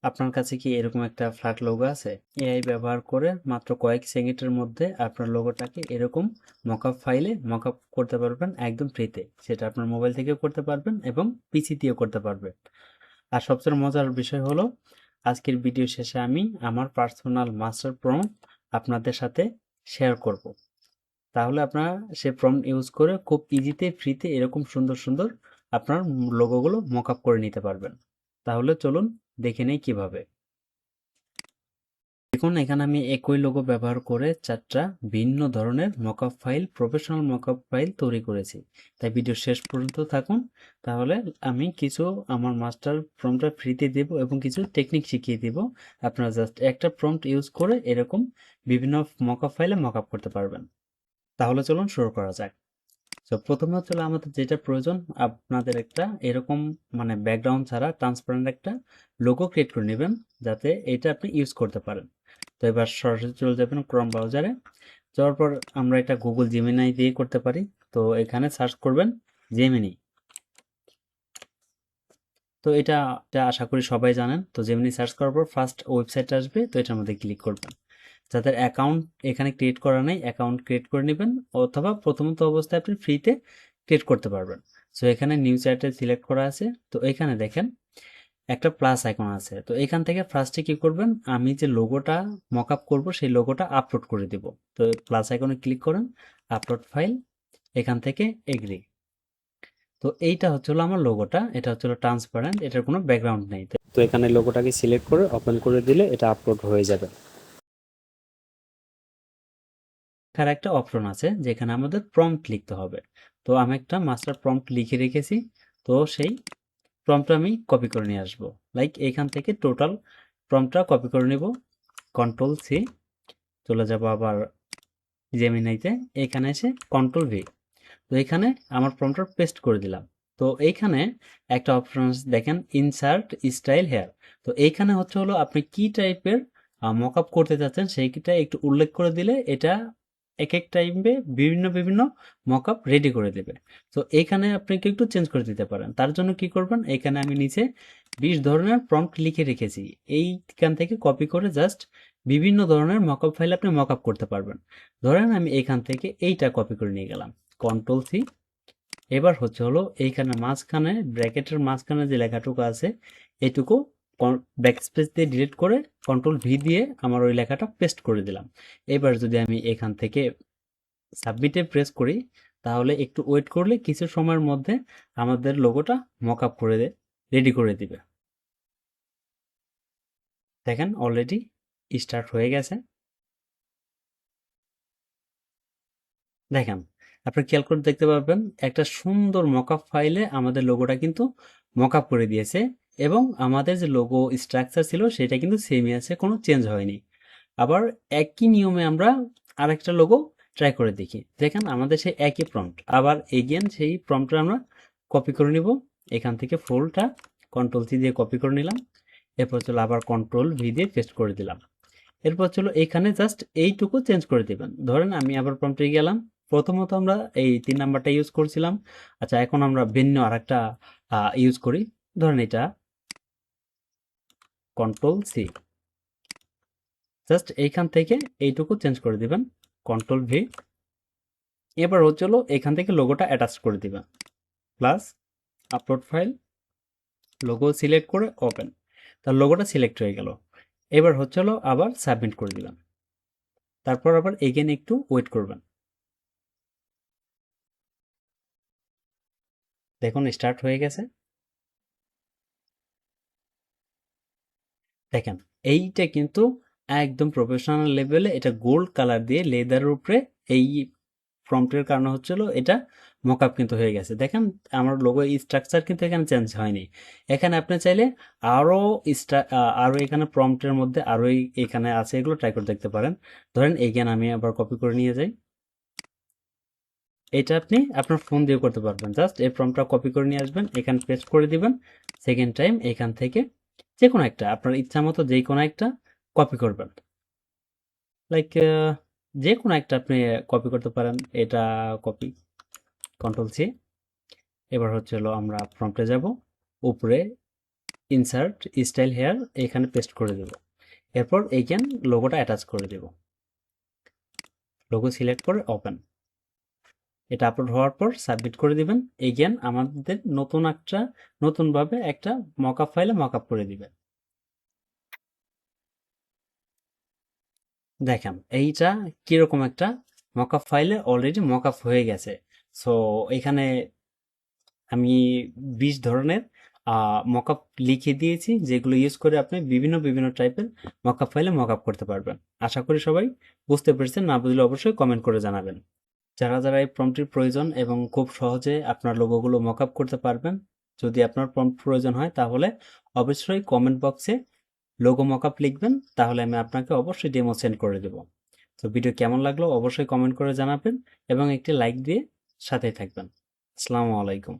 আপনার কাছে কি এরকম একটা ফ্ল্যাট লোগো আছে? এআই ব্যবহার করে মাত্র কয়েক সেকেন্ডের মধ্যে আপনার লোগোটাকে এরকম মকআপ ফাইলে মকআপ করতে পারবেন একদম ফ্রিতে। সেটা আপনার মোবাইল থেকেও করতে পারবেন এবং পিসি দিয়েও করতে পারবেন। আর সবচেয়ে মজার বিষয় হলো আজকের ভিডিও শেষে আমি আমার পার্সোনাল মাস্টার প্রম্পট আপনাদের সাথে শেয়ার করব। তাহলে আপনারা সে প্রম্পট ইউজ করে খুব ইজিতে ফ্রিতে এরকম সুন্দর সুন্দর আপনার লোগোগুলো মকআপ করে নিতে পারবেন। তাহলে চলুন দেখে নেই কিভাবে। দেখুন এখানে আমি একই লোগো ব্যবহার করে 4টা ভিন্ন ধরনের mockup file, professional mockup file তৈরি করেছি। তাই ভিডিও শেষ পর্যন্ত থাকুন। তাহলে আমি কিছু আমার মাস্টার প্রম্পটটা ফ্রিতে দেব এবং কিছু টেকনিক শিখিয়ে দিব। আপনারা জাস্ট একটা প্রম্পট ইউজ করে এরকম বিভিন্ন মকআপ ফাইলে মকআপ করতে পারবেন। তাহলে চলুন শুরু করা যাক। তো প্রথমে হচ্ছে আমাদের যেটা প্রয়োজন, আপনাদের একটা এরকম মানে ব্যাকগ্রাউন্ড ছাড়া ট্রান্সপারেন্ট একটা লোগো ক্রিয়েট করে নেবেন, যাতে এটা আপনি ইউজ করতে পারেন। তো এবার সরাসরি চলে যাবেন ক্রোম ব্রাউজারে। যাওয়ার পর আমরা এটা গুগল জেমিনাই দিয়ে করতে পারি। তো এখানে সার্চ করবেন জেমিনি। তো এটা আশা করি সবাই জানেন। তো জেমিনি সার্চ করার পর ফার্স্ট ওয়েবসাইট আসবে, তো এটার মধ্যে ক্লিক করবেন। যাদের অ্যাকাউন্ট এখানে ক্রিয়েট করা নেই, অ্যাকাউন্ট ক্রিয়েট করে নেবেন, অথবা প্রথমত অবস্থায় আপনি ফ্রিতে ক্রিয়েট করতে পারবেন। সো এখানে নিউ চ্যাটে সিলেক্ট করা আছে। তো এখানে দেখেন একটা প্লাস আইকন আছে। তো এখান থেকে ফার্স্টে কি করবেন, আমি যে লোগোটা মকআপ করব সেই লোগোটা আপলোড করে দিব। তো প্লাস আইকনে ক্লিক করেন, আপলোড ফাইল, এখান থেকে এগ্রি। তো এইটা হচ্ছে হলো আমার লোগোটা, এটা হচ্ছে হলো ট্রান্সপারেন্ট, এটার কোনো ব্যাকগ্রাউন্ড নেই। তো এখানে লোগোটাকে সিলেক্ট করে ওপেন করে দিলে এটা আপলোড হয়ে যাবে। এখানে একটা অপশন আছে যেখানে আমাদের প্রম্পট লিখতে হবে। তো আমি একটা মাস্টার প্রম্পট লিখে রেখেছি। তো সেই প্রম্পটটা আমি কপি করে নিয়ে আসবো। লাইক এখান থেকে টোটাল প্রম্পটটা কপি করে নিব, কন্ট্রোল সি, চলে যাব আবার জেমিনাইতে, এখানে এসে কন্ট্রোল ভি। তো এখানে আমার প্রম্পটটা পেস্ট করে দিলাম। তো এইখানে একটা অপশন আছে দেখেন, ইনসার্ট স্টাইল হেয়ার। তো এইখানে হচ্ছে হলো আপনি কি টাইপের মকআপ করতে চাচ্ছেন সেইটা একটু উল্লেখ করে দিলে এটা এক এক টাইমে বিভিন্ন বিভিন্ন মকআপ রেডি করে দেবে। তো এইখানে আপনি একটু চেঞ্জ করে দিতে পারেন। তার জন্য কি করবেন, এখানে আমি নিচে 20 ধরনের প্রম্পট লিখে রেখেছি, এইখান থেকে কপি করে জাস্ট বিভিন্ন ধরনের মকআপ ফাইল আপনি মকআপ করতে পারবেন। ধরেন আমি এখান থেকে এইটা কপি করে নিয়ে গেলাম, কন্ট্রোল সি। এবার হচ্ছে হলো এইখানে মাঝখানে ব্র্যাকেটের মাঝখানে যে লেখাটুকু আছে এটুকু ব্যাকস্পেস দিয়ে ডিলিট করে কন্ট্রোল ভি দিয়ে আমার ওই লেখাটা পেস্ট করে দিলাম। এবার যদি আমি এখান থেকে সাবমিটে প্রেস করি, তাহলে একটু ওয়েট করলে কিছু সময়ের মধ্যে আমাদের লোগোটা মকআপ করে রেডি করে দিবে। দেখেন অলরেডি স্টার্ট হয়ে গেছে। দেখেন, আপনি খেয়াল করে দেখতে পাবেন একটা সুন্দর মকআপ ফাইলে আমাদের লোগোটা কিন্তু মকআপ করে দিয়েছে, এবং আমাদের যে লোগো স্ট্রাকচার ছিল সেটা কিন্তু সেমই আছে, কোনো চেঞ্জ হয়নি। আবার একই নিয়মে আমরা আরেকটা লোগো ট্রাই করে দেখি। দেখেন আমাদের সেই একই প্রম্পট, আবার এগেন সেই প্রম্পটটা আমরা কপি করে নিব। এখান থেকে ফুলটা কন্ট্রোল সি দিয়ে কপি করে নিলাম। এরপর চলো আবার কন্ট্রোল ভি দিয়ে পেস্ট করে দিলাম। এরপর চলো এখানে জাস্ট এইটুকু চেঞ্জ করে দিবেন। ধরেন আমি আবার প্রম্পটে গেলাম, প্রথমত আমরা এই 3 নাম্বারটা ইউজ করছিলাম। আচ্ছা, এখন আমরা ভিন্ন আরেকটা ইউজ করি। ধরেন এটা কন্ট্রোল সি, জাস্ট এইখান থেকে এইটুকু চেঞ্জ করে দিবেন, কন্ট্রোল ভি। এবার হচ্ছিল এখান থেকে লোগোটা অ্যাটাচ করে দিবেন, plus upload file, logo select করে ওপেন। তার লোগোটা সিলেক্ট হয়ে গেল। এবার হচ্ছিল আবার সাবমিট করে দিবেন, তারপর আবার এগেন একটু ওয়েট করবেন। দেখুন স্টার্ট হয়ে গেছে। দেখেন এইটা কিন্তু একদম প্রফেশনাল লেভেলে, এটা গোল্ড কালার দিয়ে লেদারের উপরে এই প্রম্পটের কারণে হচ্ছিল এটা মকআপ কিন্তু হয়ে গেছে। দেখেন আমার লোগো স্ট্রাকচার কিন্তু এখানে চেঞ্জ হয়নি। এখানে আপনি চাইলে আরো আরো এখানে প্রম্পটের মধ্যে আরো এখানে আছে, এগুলো ট্রাই করে দেখতে পারেন। ধরেন এখানে আমি আবার কপি করে নিয়ে যাই, এটা আপনি আপনার ফোন দিয়ে করতে পারবেন। জাস্ট এই প্রম্পটটা কপি করে নিয়ে আসবেন, এখানে পেস্ট করে দিবেন। সেকেন্ড টাইম এখান থেকে যে কোনো একটা আপনার ইচ্ছা মতো যে কোনো একটা কপি করবেন। লাইক যে কোনো একটা আপনি কপি করতে পারেন। এটা কপি, কন্ট্রোল সি। এবার হচ্ছে হলো আমরা প্রম্পটে যাব, উপরে ইনসার্ট স্টাইল হেয়ার এখানে পেস্ট করে দেব। এরপর এইখান লোগোটা অ্যাটাচ করে দেব। লোগো সিলেক্ট করে ওপেন। এটা আপলোড হওয়ার পর সাবমিট করে দিবেন। এইখান আমাদের নতুনভাবে একটা মকআপ ফাইলে মকআপ করে দিবেন। দেখেন এইটা কিরকম একটা মকআপ ফাইলে অলরেডি মকআপ হয়ে গেছে। সো এখানে আমি 20 ধরনের মকআপ লিখে দিয়েছি, যেগুলো ইউজ করে আপনি বিভিন্ন বিভিন্ন টাইপের মকআপ ফাইলে মকআপ করতে পারবেন। আশা করি সবাই বুঝতে পেরেছেন। না বুঝলে অবশ্যই কমেন্ট করে জানাবেন। যারা যারা এই প্রম্পটির প্রয়োজন এবং খুব সহজে আপনার লোগোগুলো মকআপ করতে পারবেন, যদি আপনার প্রম্পট প্রয়োজন হয় তাহলে অবশ্যই কমেন্ট বক্সে লোগো মকআপ লিখবেন, তাহলে আমি আপনাকে অবশ্যই ডেমো সেন্ড করে দেব। তো ভিডিও কেমন লাগলো অবশ্যই কমেন্ট করে জানাবেন এবং একটি লাইক দিয়ে সাথেই থাকবেন। আসসালামু আলাইকুম।